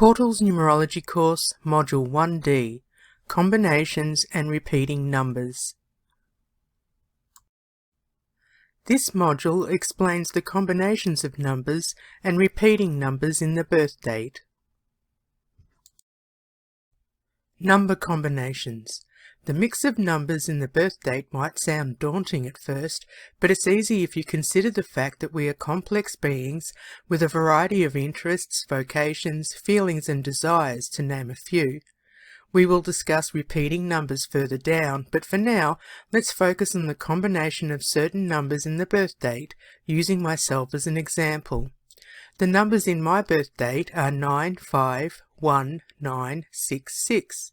Portal's Numerology course, Module 1D, Combinations and Repeating Numbers. This module explains the combinations of numbers and repeating numbers in the birth date. Number combinations. The mix of numbers in the birth date might sound daunting at first, but it's easy if you consider the fact that we are complex beings with a variety of interests, vocations, feelings and desires, to name a few. We will discuss repeating numbers further down, but for now, let's focus on the combination of certain numbers in the birth date, using myself as an example. The numbers in my birth date are 9, 5, 1, 9, 6, 6.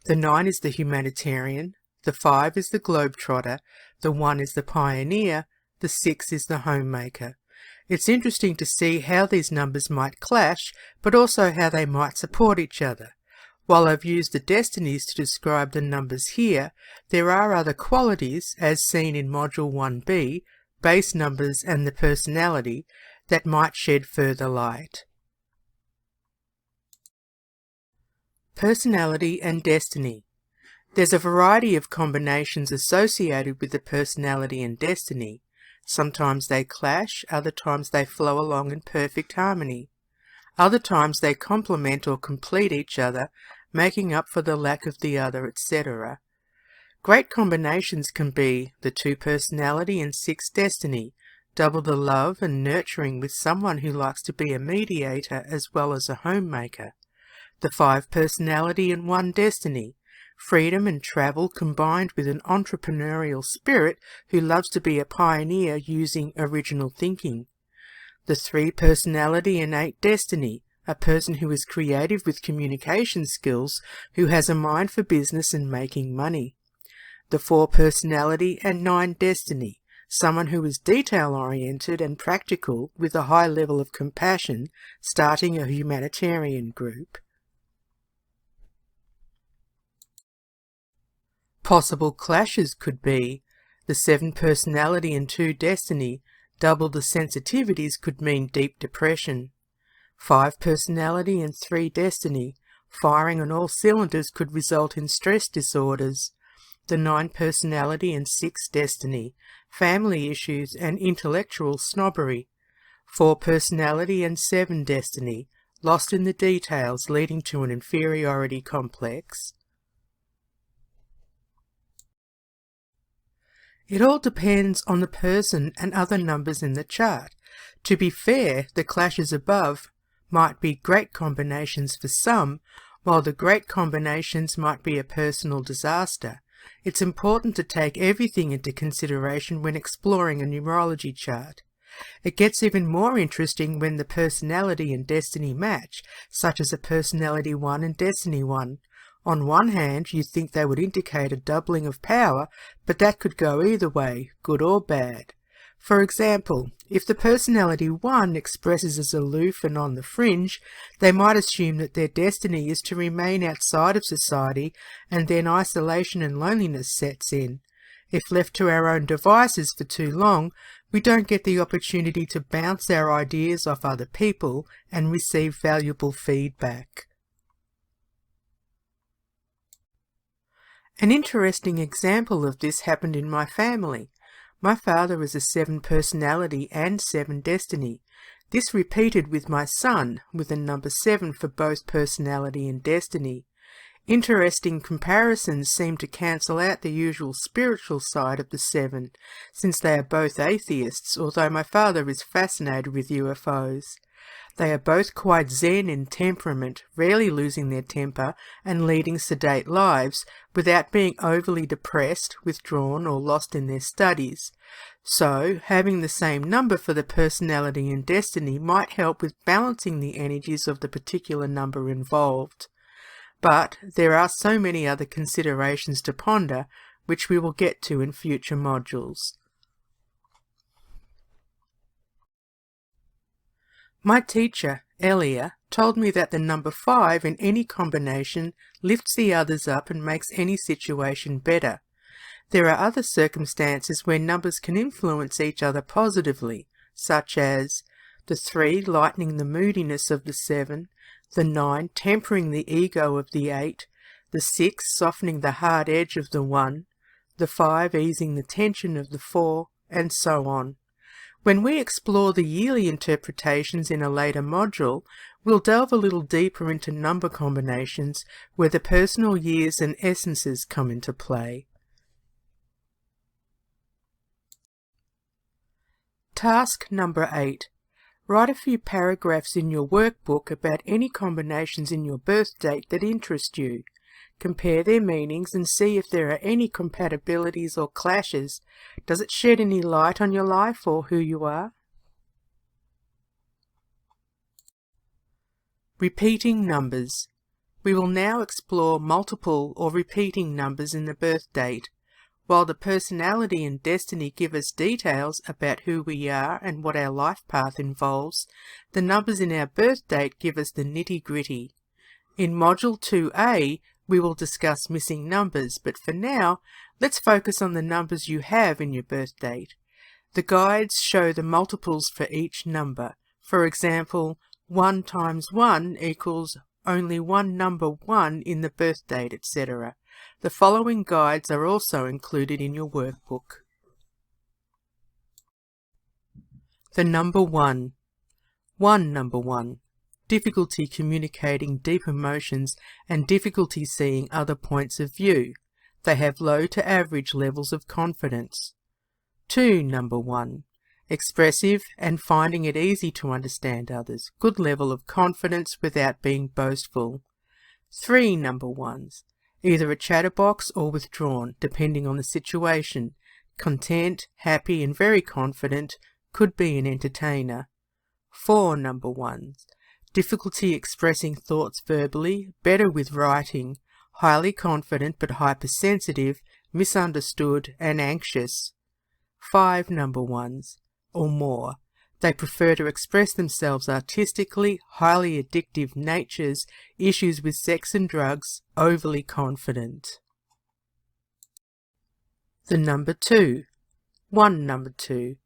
The 9 is the humanitarian, the 5 is the globetrotter, the 1 is the pioneer, the 6 is the homemaker. It's interesting to see how these numbers might clash, but also how they might support each other. While I've used the destinies to describe the numbers here, there are other qualities, as seen in Module 1B, base numbers and the personality, that might shed further light. Personality and destiny. There's a variety of combinations associated with the personality and destiny. Sometimes they clash, other times they flow along in perfect harmony. Other times they complement or complete each other, making up for the lack of the other, etc. Great combinations can be the 2 personality and 6 destiny, double the love and nurturing with someone who likes to be a mediator as well as a homemaker. The 5 personality and 1 destiny, freedom and travel combined with an entrepreneurial spirit who loves to be a pioneer using original thinking. The 3 personality and 8 destiny, a person who is creative with communication skills, who has a mind for business and making money. The 4 personality and 9 destiny, someone who is detail-oriented and practical with a high level of compassion, starting a humanitarian group. Possible clashes could be the 7 personality and 2 destiny, double the sensitivities could mean deep depression. 5 personality and 3 destiny, firing on all cylinders could result in stress disorders. The 9 personality and 6 destiny, family issues and intellectual snobbery. 4 personality and 7 destiny, lost in the details leading to an inferiority complex. It all depends on the person and other numbers in the chart. To be fair, the clashes above might be great combinations for some, while the great combinations might be a personal disaster. It's important to take everything into consideration when exploring a numerology chart. It gets even more interesting when the personality and destiny match, such as a personality 1 and destiny 1. On one hand, you think they would indicate a doubling of power, but that could go either way, good or bad. For example, if the personality 1 expresses as aloof and on the fringe, they might assume that their destiny is to remain outside of society, and then isolation and loneliness sets in. If left to our own devices for too long, we don't get the opportunity to bounce our ideas off other people and receive valuable feedback. An interesting example of this happened in my family. My father is a 7 personality and 7 destiny. This repeated with my son, with a number 7 for both personality and destiny. Interesting comparisons seem to cancel out the usual spiritual side of the 7, since they are both atheists, although my father is fascinated with UFOs. They are both quite zen in temperament, rarely losing their temper and leading sedate lives without being overly depressed, withdrawn or lost in their studies. So, having the same number for the personality and destiny might help with balancing the energies of the particular number involved. But there are so many other considerations to ponder, which we will get to in future modules. My teacher, Elia, told me that the number 5 in any combination lifts the others up and makes any situation better. There are other circumstances where numbers can influence each other positively, such as the 3 lightening the moodiness of the 7, the 9 tempering the ego of the 8, the 6 softening the hard edge of the 1, the 5 easing the tension of the 4, and so on. When we explore the yearly interpretations in a later module, we'll delve a little deeper into number combinations where the personal years and essences come into play. Task number 8. Write a few paragraphs in your workbook about any combinations in your birth date that interest you. Compare their meanings and see if there are any compatibilities or clashes. Does it shed any light on your life or who you are? Repeating numbers. We will now explore multiple or repeating numbers in the birth date. While the personality and destiny give us details about who we are and what our life path involves, the numbers in our birth date give us the nitty-gritty. In Module 2A, we will discuss missing numbers, but for now, let's focus on the numbers you have in your birth date. The guides show the multiples for each number. For example, 1 times 1 equals only one number 1 in the birth date, etc. The following guides are also included in your workbook. The number 1. 1 number 1. Difficulty communicating deep emotions and difficulty seeing other points of view. They have low to average levels of confidence. 2 number 1. Expressive and finding it easy to understand others. Good level of confidence without being boastful. 3 number 1s. Either a chatterbox or withdrawn, depending on the situation. Content, happy and very confident, could be an entertainer. 4 number 1s. Difficulty expressing thoughts verbally, better with writing, highly confident but hypersensitive, misunderstood and anxious. 5 number 1s, or more. They prefer to express themselves artistically, highly addictive natures, issues with sex and drugs, overly confident. The number 2. 1 number 2.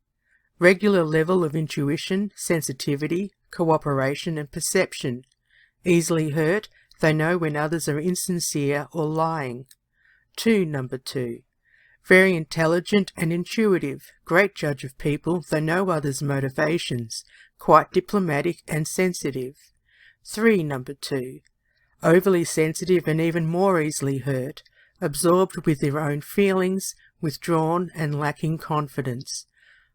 Regular level of intuition, sensitivity, cooperation and perception. Easily hurt, they know when others are insincere or lying. 2 number 2. Very intelligent and intuitive, great judge of people, they know others' motivations, quite diplomatic and sensitive. 3 number 2. Overly sensitive and even more easily hurt, absorbed with their own feelings, withdrawn and lacking confidence.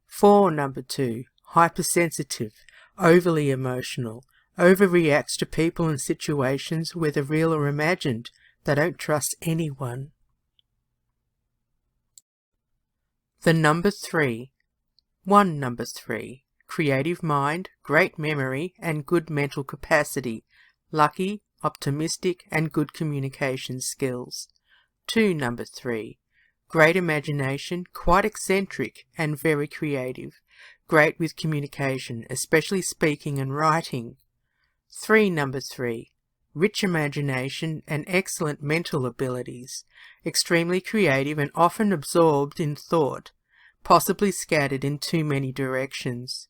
4 number 2. Hypersensitive, overly emotional, overreacts to people and situations whether real or imagined. They don't trust anyone. The number 3. 1 number 3. Creative mind, great memory and good mental capacity, lucky, optimistic and good communication skills. 2 number 3. Great imagination, quite eccentric and very creative, great with communication, especially speaking and writing. 3 number 3. Rich imagination and excellent mental abilities, extremely creative and often absorbed in thought, possibly scattered in too many directions.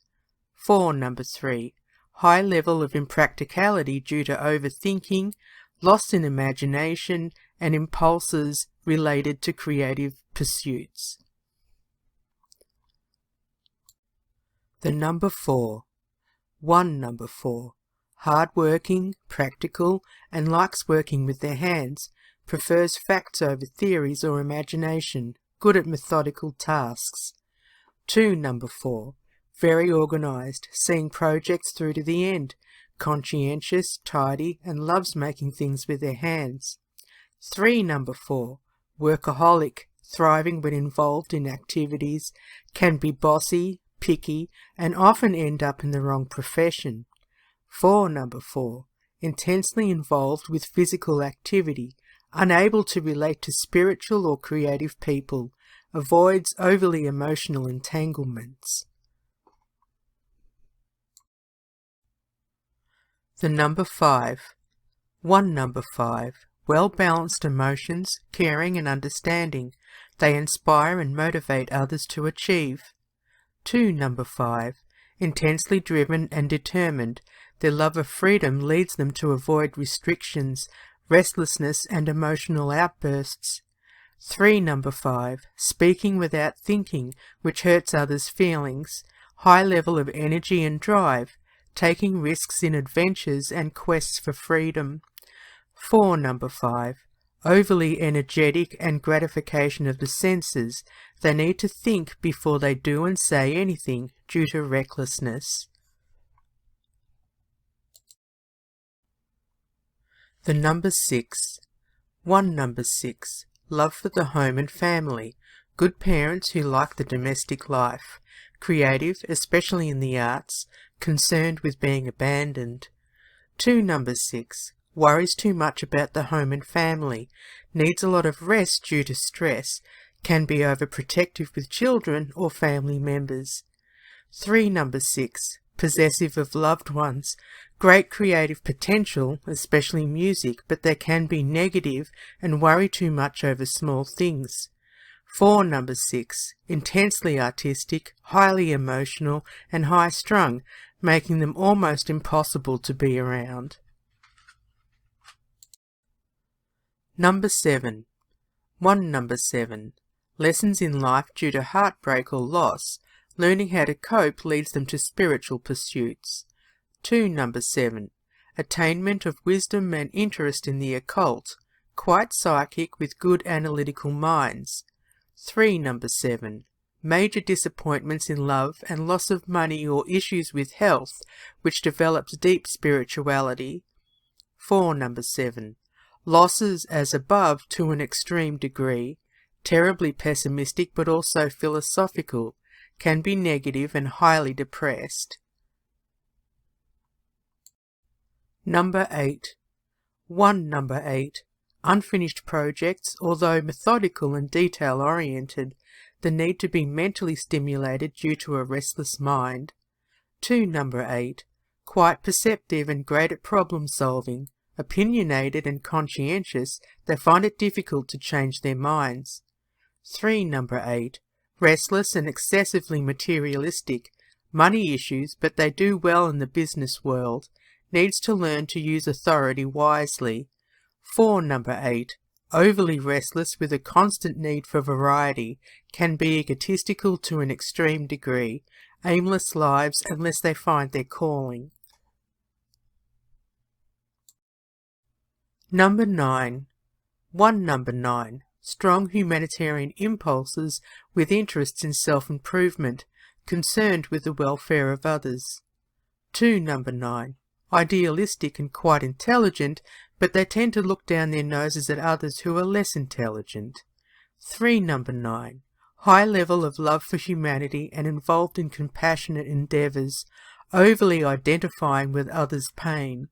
4 number 3. High level of impracticality due to overthinking, lost in imagination and impulses related to creative pursuits. The number 4. 1 number 4. Hard-working, practical, and likes working with their hands, prefers facts over theories or imagination, good at methodical tasks. 2 number 4. Very organised, seeing projects through to the end, conscientious, tidy, and loves making things with their hands. 3 number 4. Workaholic, thriving when involved in activities, can be bossy, picky, and often end up in the wrong profession. 4 number 4. Intensely involved with physical activity, unable to relate to spiritual or creative people, avoids overly emotional entanglements. The number 5. 1 number 5. Well-balanced emotions, caring and understanding. They inspire and motivate others to achieve. 2 number 5. Intensely driven and determined. Their love of freedom leads them to avoid restrictions, restlessness and emotional outbursts. 3. Number 5. Speaking without thinking, which hurts others' feelings. High level of energy and drive, taking risks in adventures and quests for freedom. 4. Number 5. Overly energetic and gratification of the senses. They need to think before they do and say anything due to recklessness. The number 6. 1. Number 6. Love for the home and family. Good parents who like the domestic life. Creative, especially in the arts. Concerned with being abandoned. 2. Number 6. Worries too much about the home and family. Needs a lot of rest due to stress. Can be overprotective with children or family members. 3. Number 6. Possessive of loved ones. Great creative potential, especially music, but they can be negative and worry too much over small things. 4. Number 6. Intensely artistic, highly emotional and high-strung, making them almost impossible to be around. Number 7. 1. Number 7. Lessons in life due to heartbreak or loss. Learning how to cope leads them to spiritual pursuits. 2. Number 7. Attainment of wisdom and interest in the occult. Quite psychic with good analytical minds. 3. Number 7. Major disappointments in love and loss of money or issues with health, which develops deep spirituality. 4. Number 7. Losses as above to an extreme degree. Terribly pessimistic but also philosophical. Can be negative and highly depressed. Number 8. 1. Number 8. Unfinished projects, although methodical and detail-oriented. The need to be mentally stimulated due to a restless mind. 2. Number 8. Quite perceptive and great at problem-solving. Opinionated and conscientious, they find it difficult to change their minds. 3. Number 8. Restless and excessively materialistic. Money issues, but they do well in the business world. Needs to learn to use authority wisely. 4. Number 8. Overly restless with a constant need for variety. Can be egotistical to an extreme degree. Aimless lives unless they find their calling. Number 9. 1. Number 9. Strong humanitarian impulses with interests in self-improvement. Concerned with the welfare of others. 2. Number 9. Idealistic and quite intelligent, but they tend to look down their noses at others who are less intelligent. 3. Number 9. High level of love for humanity and involved in compassionate endeavours, overly identifying with others' pain.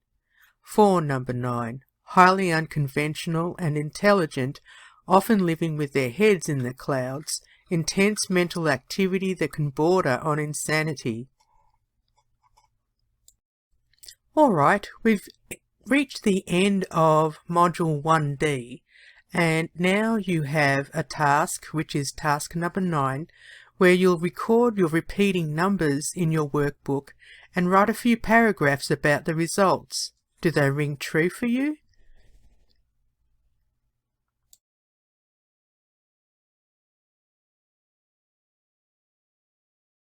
4. Number 9. Highly unconventional and intelligent, often living with their heads in the clouds, intense mental activity that can border on insanity. Alright, we've reached the end of Module 1D, and now you have a task, which is task number 9, where you'll record your repeating numbers in your workbook and write a few paragraphs about the results. Do they ring true for you?